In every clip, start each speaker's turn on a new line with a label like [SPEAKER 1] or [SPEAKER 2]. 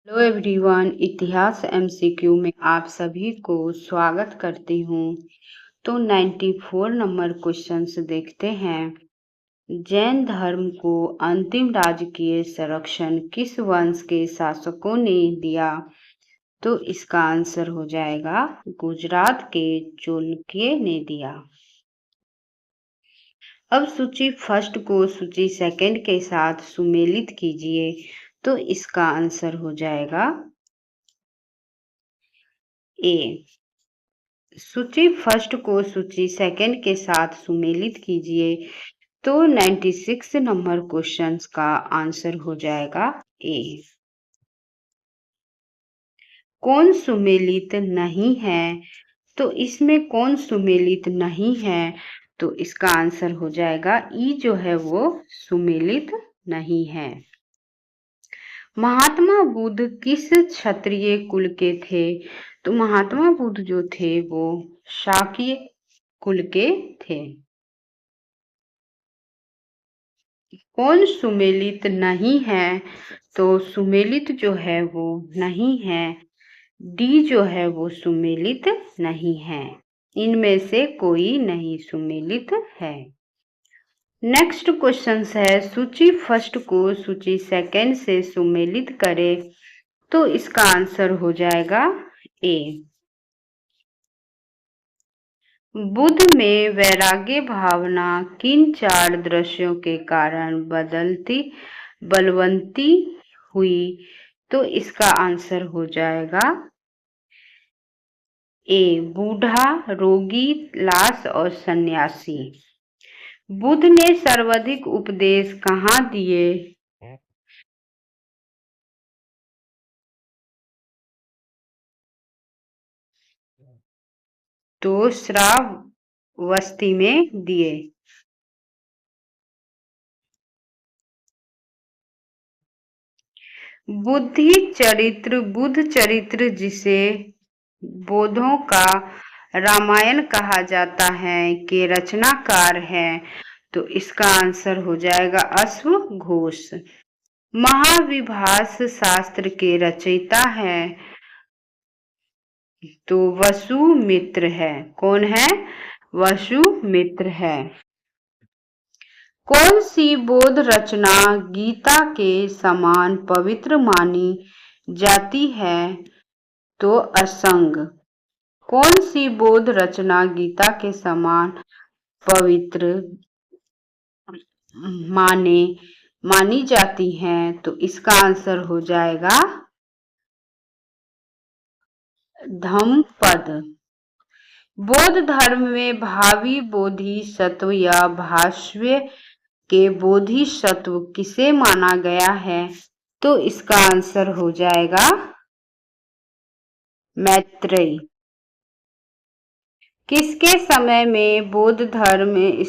[SPEAKER 1] Hello everyone, इतिहास MCQ में आप सभी को स्वागत करती हूँ। तो 94 नंबर क्वेश्चंस देखते हैं। जैन धर्म को अंतिम राजकीय संरक्षण किस वंश के शासकों ने दिया? तो इसका आंसर हो जाएगा गुजरात के चालुक्य ने दिया। अब सूची फर्स्ट को सूची सेकंड के साथ सुमेलित कीजिए। तो इसका आंसर हो जाएगा ए। सूची फर्स्ट को सूची सेकंड के साथ सुमेलित कीजिए। तो 96 नंबर क्वेश्चन का आंसर हो जाएगा ए। कौन सुमेलित नहीं है? तो इसमें कौन सुमेलित नहीं है? तो इसका आंसर हो जाएगा ई जो है वो सुमेलित नहीं है। महात्मा बुद्ध किस क्षत्रिय कुल के थे? तो महात्मा बुद्ध जो थे वो शाक्य कुल के थे। कौन सुमेलित नहीं है? तो सुमेलित जो है वो नहीं है। डी जो है वो सुमेलित नहीं है। इनमें से कोई नहीं सुमेलित है। नेक्स्ट क्वेश्चन है, सूची फर्स्ट को सूची सेकंड से सुमेलित करें। तो इसका आंसर हो जाएगा ए। बुद्ध में वैराग्य भावना किन 4 दृश्यों के कारण बलवंती हुई? तो इसका आंसर हो जाएगा ए। बूढ़ा, रोगी, लाश और सन्यासी। बुद्ध ने सर्वाधिक उपदेश कहाँ दिए? तो श्रावस्ती में दिए। बुद्ध चरित्र जिसे बौद्धों का रामायण कहा जाता है के रचनाकार है। तो इसका आंसर हो जाएगा अश्वघोष। महाविभाष शास्त्र के रचयिता है तो वसुमित्र है। कौन है? वसुमित्र है। कौन सी बौद्ध रचना गीता के समान पवित्र मानी जाती है? तो असंग। कौन सी बौद्ध रचना गीता के समान पवित्र मानी जाती है? तो इसका आंसर हो जाएगा धम्मपद। बौद्ध धर्म में भावी बोधिसत्व या भाष्य के बोधिसत्व किसे माना गया है? तो इसका आंसर हो जाएगा मैत्रेय। किसके समय में बौद्ध धर्म में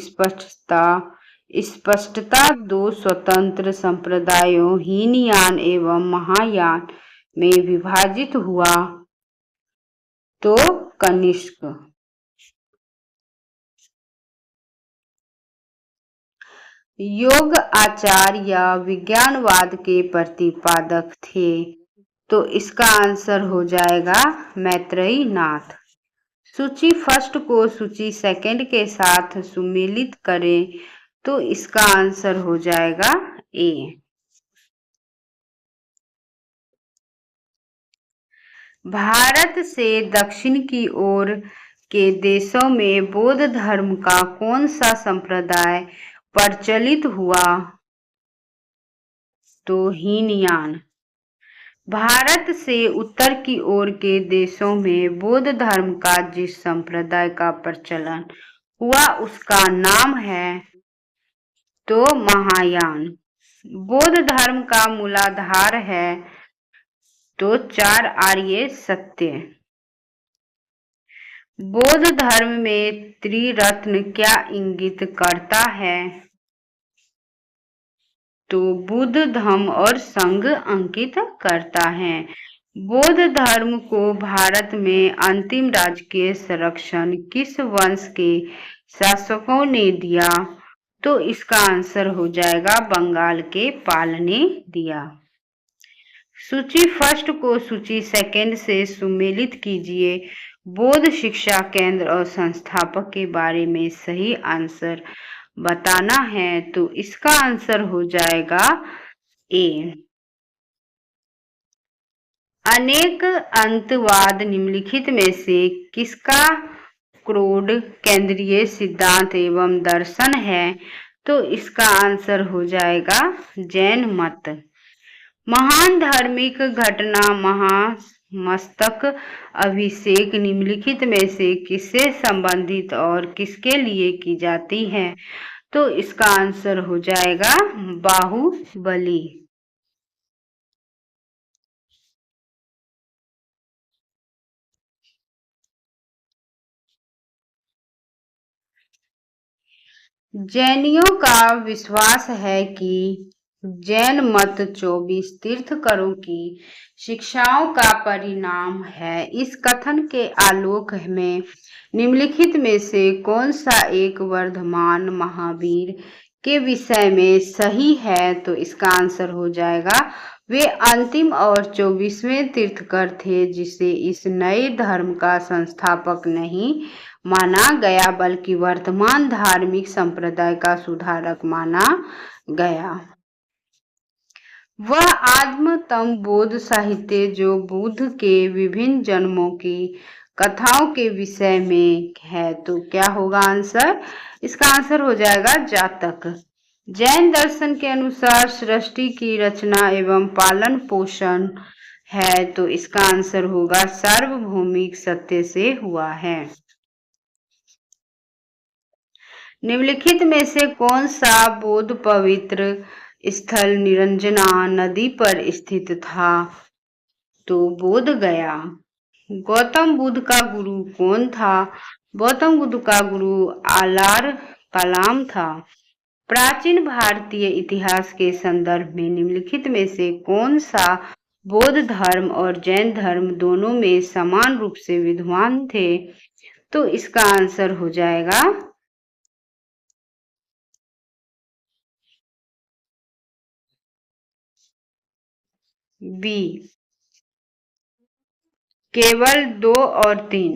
[SPEAKER 1] स्पष्टता 2 स्वतंत्र संप्रदायों हीनयान एवं महायान में विभाजित हुआ? तो कनिष्क। योग आचार या विज्ञानवाद के प्रतिपादक थे? तो इसका आंसर हो जाएगा मैत्रेयी नाथ। सूची फर्स्ट को सूची सेकंड के साथ सुमेलित करें। तो इसका आंसर हो जाएगा ए। भारत से दक्षिण की ओर के देशों में बौद्ध धर्म का कौन सा संप्रदाय प्रचलित हुआ? तो हीनयान। भारत से उत्तर की ओर के देशों में बौद्ध धर्म का जिस संप्रदाय का प्रचलन हुआ उसका नाम है तो महायान। बौद्ध धर्म का मूलाधार है तो 4 आर्य सत्य। बौद्ध धर्म में त्रिरत्न क्या इंगित करता है? तो बुद्ध, धम्म और संघ अंकित करता है। बौद्ध धर्म को भारत में अंतिम राजकीय संरक्षण किस वंश के शासकों ने दिया? तो इसका आंसर हो जाएगा बंगाल के पाल ने दिया। सूची फर्स्ट को सूची सेकंड से सुमेलित कीजिए। बौद्ध शिक्षा केंद्र और संस्थापक के बारे में सही आंसर बताना है, तो इसका आंसर हो जाएगा ए। अनेक अंतवाद निम्नलिखित में से किसका क्रोध केंद्रीय सिद्धांत एवं दर्शन है, तो इसका आंसर हो जाएगा जैन मत। महान धार्मिक घटना महामस्तक अभिषेक निम्नलिखित में से किससे संबंधित और किसके लिए की जाती है, तो इसका आंसर हो जाएगा बाहुबली। जैनियों का विश्वास है कि जैन मत 24 तीर्थंकरों की शिक्षाओं का परिणाम है। इस कथन के आलोक में निम्नलिखित में से कौन सा एक वर्धमान महावीर के विषय में सही है, तो इसका आंसर हो जाएगा वे अंतिम और 24वें तीर्थंकर थे, जिसे इस नए धर्म का संस्थापक नहीं माना गया बल्कि वर्तमान धार्मिक संप्रदाय का सुधारक माना गया। वह आद्यतम बौद्ध साहित्य जो बुद्ध के विभिन्न जन्मों की कथाओं के विषय में है, तो क्या होगा आंसर? इसका आंसर हो जाएगा जातक। जैन दर्शन के अनुसार सृष्टि की रचना एवं पालन पोषण है, तो इसका आंसर होगा सार्वभौमिक सत्य से हुआ है। निम्नलिखित में से कौन सा बौद्ध पवित्र स्थल निरंजना नदी पर स्थित था, तो बोध गया। गौतम बुद्ध का गुरु कौन था? गौतम बुद्ध का गुरु आलार कलाम था। प्राचीन भारतीय इतिहास के संदर्भ में निम्नलिखित में से कौन सा बौद्ध धर्म और जैन धर्म दोनों में समान रूप से विद्वान थे, तो इसका आंसर हो जाएगा बी, केवल 2 और 3।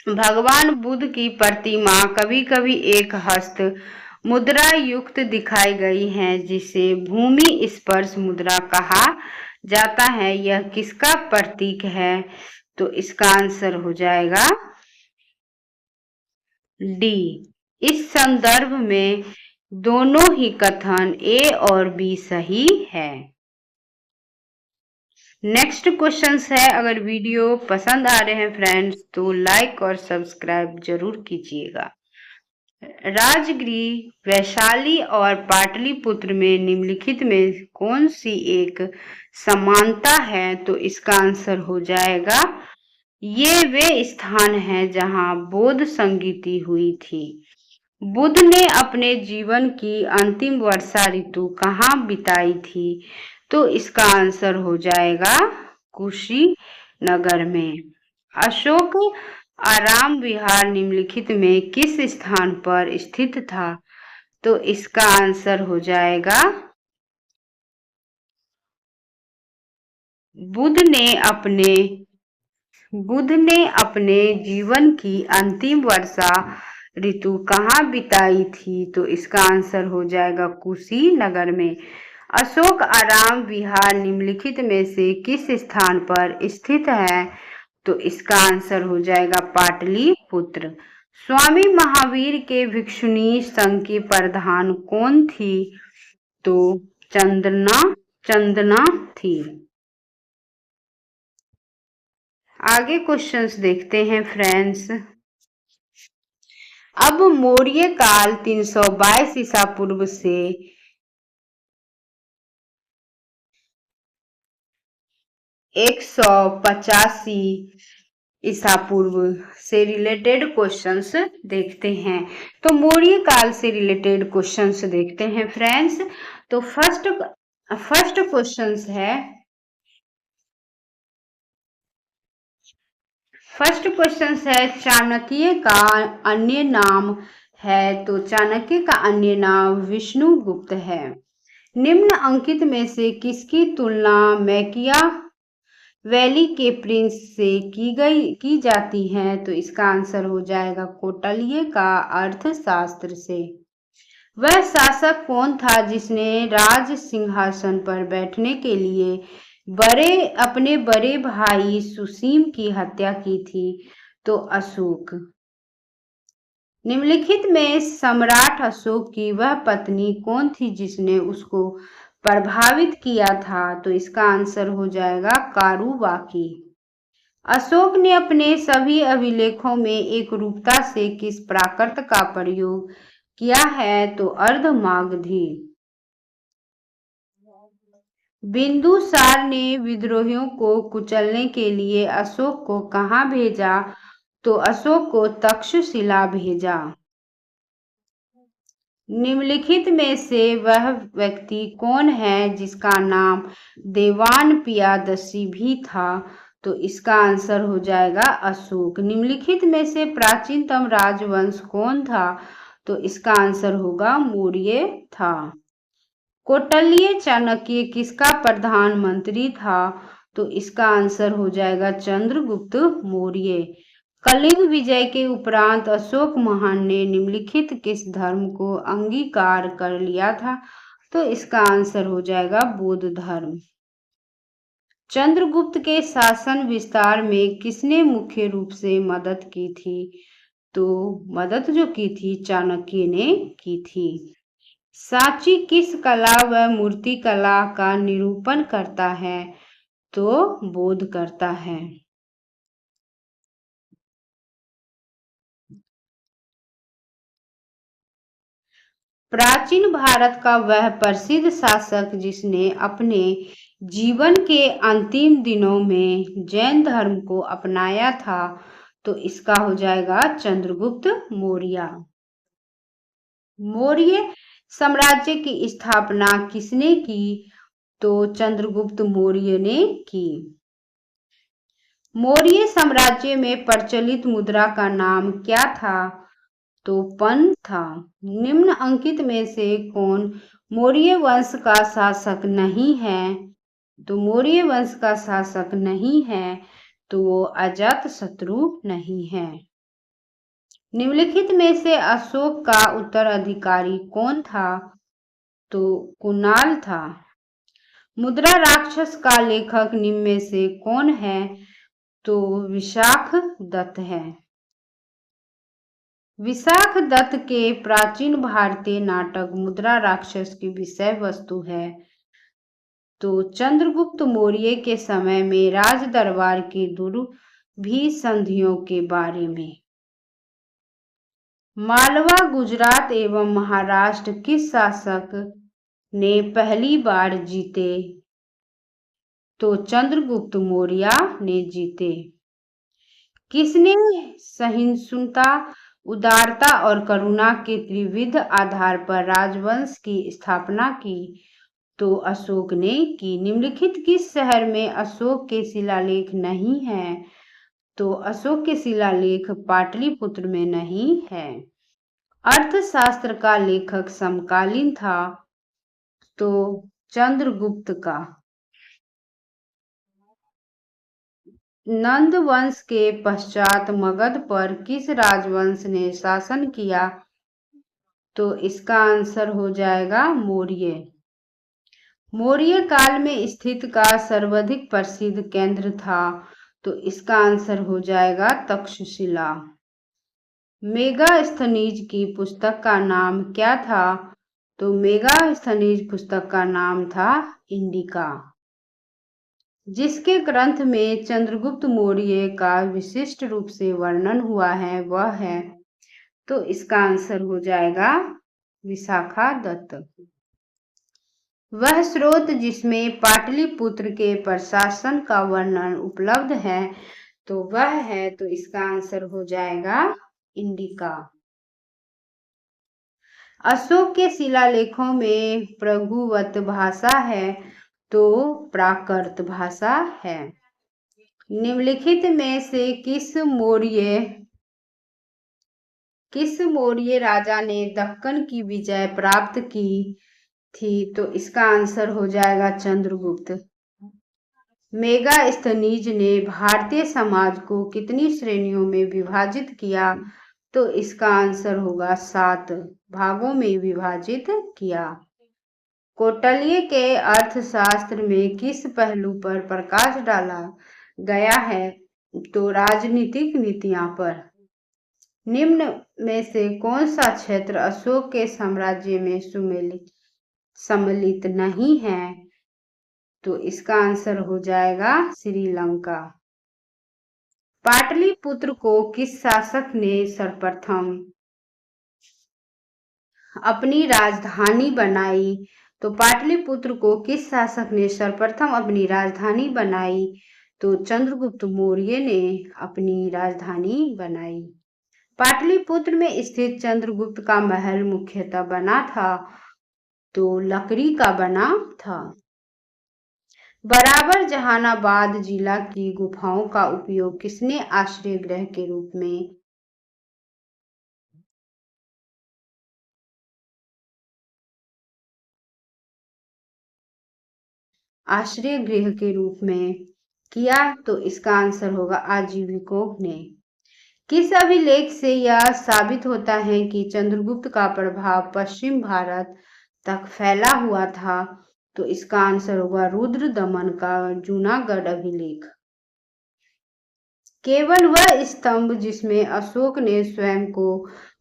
[SPEAKER 1] भगवान बुद्ध की प्रतिमा कभी कभी एक हस्त मुद्रा युक्त दिखाई गई है, जिसे भूमि स्पर्श मुद्रा कहा जाता है। यह किसका प्रतीक है, तो इसका आंसर हो जाएगा डी। इस संदर्भ में दोनों ही कथन ए और बी सही है। नेक्स्ट क्वेश्चन है, अगर वीडियो पसंद आ रहे हैं फ्रेंड्स तो लाइक और सब्सक्राइब जरूर कीजिएगा। राजगिरी, वैशाली और पाटलिपुत्र में निम्नलिखित में कौन सी एक समानता है, तो इसका आंसर हो जाएगा ये वे स्थान हैं जहां बौद्ध संगीति हुई थी। बुद्ध ने अपने जीवन की अंतिम वर्षा ऋतु कहाँ बिताई थी, तो इसका आंसर हो जाएगा कुशीनगर में। अशोक आराम विहार निम्नलिखित में किस स्थान पर स्थित था, तो इसका आंसर हो जाएगा बुद्ध ने अपने जीवन की अंतिम वर्षा ऋतु कहाँ बिताई थी, तो इसका आंसर हो जाएगा कुशीनगर में। अशोक आराम विहार निम्नलिखित में से किस स्थान पर स्थित है, तो इसका आंसर हो जाएगा पाटलिपुत्र। स्वामी महावीर के भिक्षुणी संघ की प्रधान कौन थी, तो चंदना थी। आगे क्वेश्चंस देखते हैं फ्रेंड्स। अब मौर्य काल 322 ईसा पूर्व से 185 ईसा पूर्व से रिलेटेड क्वेश्चंस देखते हैं। तो मौर्य काल से रिलेटेड क्वेश्चंस देखते हैं फ्रेंड्स। तो फर्स्ट क्वेश्चंस है, चाणक्य का अन्य नाम है, तो चाणक्य का अन्य नाम विष्णुगुप्त है। निम्न अंकित में से किसकी तुलना मैकियावेली के प्रिंस से की जाती है? तो इसका आंसर हो जाएगा कौटिल्य का अर्थशास्त्र से। वह शासक कौन था जिसने राज सिंहासन पर बैठने के लिए अपने बड़े भाई सुसीम की हत्या की थी? तो अशोक। निम्नलिखित में सम्राट अशोक की वह पत्नी कौन थी जिसने उसको प्रभावित किया था? तो इसका आंसर हो जाएगा कारुबाकी। अशोक ने अपने सभी अभिलेखों में एकरूपता से किस प्राकृत का प्रयोग किया है? तो अर्धमागधी। बिंदुसार ने विद्रोहियों को कुचलने के लिए अशोक को कहाँ भेजा? तो अशोक को तक्षशिला भेजा। निम्नलिखित में से वह व्यक्ति कौन है जिसका नाम देवान पियादसी भी था? तो इसका आंसर हो जाएगा अशोक। निम्नलिखित में से प्राचीनतम राजवंश कौन था? तो इसका आंसर होगा मौर्य था। कौटिल्य चाणक्य किसका प्रधानमंत्री था? तो इसका आंसर हो जाएगा चंद्रगुप्त मौर्य। कलिंग विजय के उपरांत अशोक महान ने निम्नलिखित किस धर्म को अंगीकार कर लिया था? तो इसका आंसर हो जाएगा बौद्ध धर्म। चंद्रगुप्त के शासन विस्तार में किसने मुख्य रूप से मदद की थी? तो मदद जो की थी चाणक्य ने की थी। सांची किस कला व मूर्ति कला का निरूपण करता है? तो बोध करता है। प्राचीन भारत का वह प्रसिद्ध शासक जिसने अपने जीवन के अंतिम दिनों में जैन धर्म को अपनाया था? तो इसका हो जाएगा चंद्रगुप्त मौर्य। मौर्य साम्राज्य की स्थापना किसने की? तो चंद्रगुप्त मौर्य ने की। मौर्य साम्राज्य में प्रचलित मुद्रा का नाम क्या था? तो पन था। निम्न अंकित में से कौन मौर्य वंश का शासक नहीं है? तो मौर्य वंश का शासक नहीं है तो वो अजातशत्रु नहीं है। निम्नलिखित में से अशोक का उत्तराधिकारी कौन था? तो कुणाल था। मुद्रा राक्षस का लेखक निम्न में से कौन है? तो विशाख दत्त है। विशाख दत्त के प्राचीन भारतीय नाटक मुद्रा राक्षस की विषय वस्तु है? तो चंद्रगुप्त मौर्य के समय में राज दरबार की दुर्भिसंधियों के बारे में। मालवा गुजरात एवं महाराष्ट्र किस शासक ने पहली बार जीते? तो चंद्रगुप्त मौर्य ने जीते। किसने सहिष्णुता, उदारता और करुणा के त्रिविध आधार पर राजवंश की स्थापना की? तो अशोक ने की। निम्नलिखित किस शहर में अशोक के शिलालेख नहीं है? तो अशोक के शिलालेख पाटलिपुत्र में नहीं है। अर्थशास्त्र का लेखक समकालीन था? तो चंद्रगुप्त का। नंद वंश के पश्चात मगध पर किस राजवंश ने शासन किया? तो इसका आंसर हो जाएगा मौर्य। मौर्य काल में स्थित का सर्वाधिक प्रसिद्ध केंद्र था? तो इसका आंसर हो जाएगा तक्षशिला। मेगास्थनीज की पुस्तक का नाम क्या था? तो मेगास्थनीज पुस्तक का नाम था इंडिका। जिसके ग्रंथ में चंद्रगुप्त मौर्य का विशिष्ट रूप से वर्णन हुआ है वह है? तो इसका आंसर हो जाएगा विशाखा दत्त। वह स्रोत जिसमें पाटलिपुत्र के प्रशासन का वर्णन उपलब्ध है तो वह है? तो इसका आंसर हो जाएगा इंडिका। अशोक के शिलालेखों में प्रभुवत भाषा है? तो प्राकृत भाषा है। निम्नलिखित में से किस मौर्य राजा ने दक्कन की विजय प्राप्त की? थी, तो इसका आंसर हो जाएगा चंद्रगुप्त। मेगास्थनीज ने भारतीय समाज को कितनी श्रेणियों में विभाजित किया, तो इसका आंसर होगा 7 भागों में विभाजित किया। कौटिल्य के अर्थशास्त्र में किस पहलू पर प्रकाश डाला गया है, तो राजनीतिक नीतियां पर। निम्न में से कौन सा क्षेत्र अशोक के साम्राज्य में सम्मिलित नहीं है, तो इसका आंसर हो जाएगा श्रीलंका। पाटलिपुत्र को किस शासक ने सर्वप्रथम अपनी राजधानी बनाई, तो पाटलिपुत्र को किस शासक ने सर्वप्रथम अपनी राजधानी बनाई, तो चंद्रगुप्त मौर्य ने अपनी राजधानी बनाई। पाटलिपुत्र में स्थित चंद्रगुप्त का महल मुख्यतः बना था, तो लकड़ी का बना था। बराबर जहानाबाद जिला की गुफाओं का उपयोग किसने आश्रय गृह के रूप में किया, तो इसका आंसर होगा आजीविकों ने। किस अभिलेख से यह साबित होता है कि चंद्रगुप्त का प्रभाव पश्चिम भारत तक फैला हुआ था, तो इसका आंसर होगा रुद्रदमन का जूनागढ़ अभिलेख। केवल वह स्तंभ जिसमें अशोक ने स्वयं को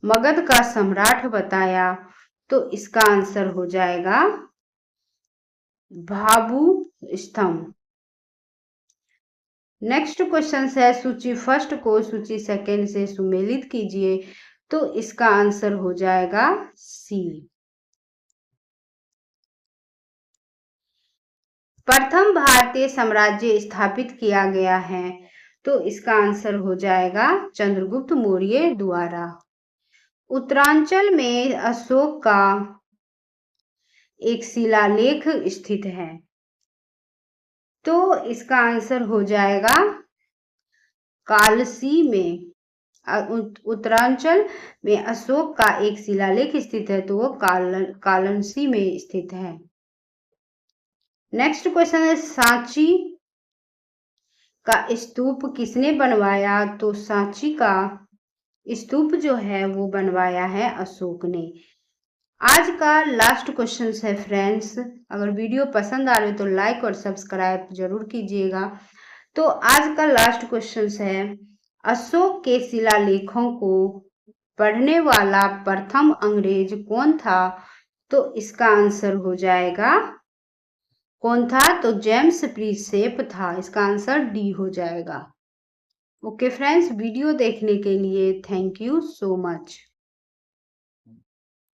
[SPEAKER 1] मगध का सम्राट बताया, तो इसका आंसर हो जाएगा भाभू स्तंभ। नेक्स्ट क्वेश्चन है, सूची फर्स्ट को सूची सेकंड से सुमेलित कीजिए, तो इसका आंसर हो जाएगा सी। प्रथम भारतीय साम्राज्य स्थापित किया गया है, तो इसका आंसर हो जाएगा चंद्रगुप्त मौर्य द्वारा। उत्तरांचल में अशोक का एक शिलालेख स्थित है, तो इसका आंसर हो जाएगा कालसी में। उत्तरांचल में अशोक का एक शिलालेख स्थित है, तो वो कालसी में स्थित है। नेक्स्ट क्वेश्चन है, सांची का स्तूप किसने बनवाया, तो सांची का स्तूप जो है वो बनवाया है अशोक ने। आज का लास्ट क्वेश्चन है फ्रेंड्स, अगर वीडियो पसंद आ रही तो लाइक और सब्सक्राइब जरूर कीजिएगा। तो आज का लास्ट क्वेश्चन है, अशोक के शिलालेखों को पढ़ने वाला प्रथम अंग्रेज कौन था, तो इसका आंसर हो जाएगा कौन था, तो जेम्स प्रिंसेप था। इसका आंसर डी हो जाएगा। ओके फ्रेंड्स, वीडियो देखने के लिए थैंक यू सो मच।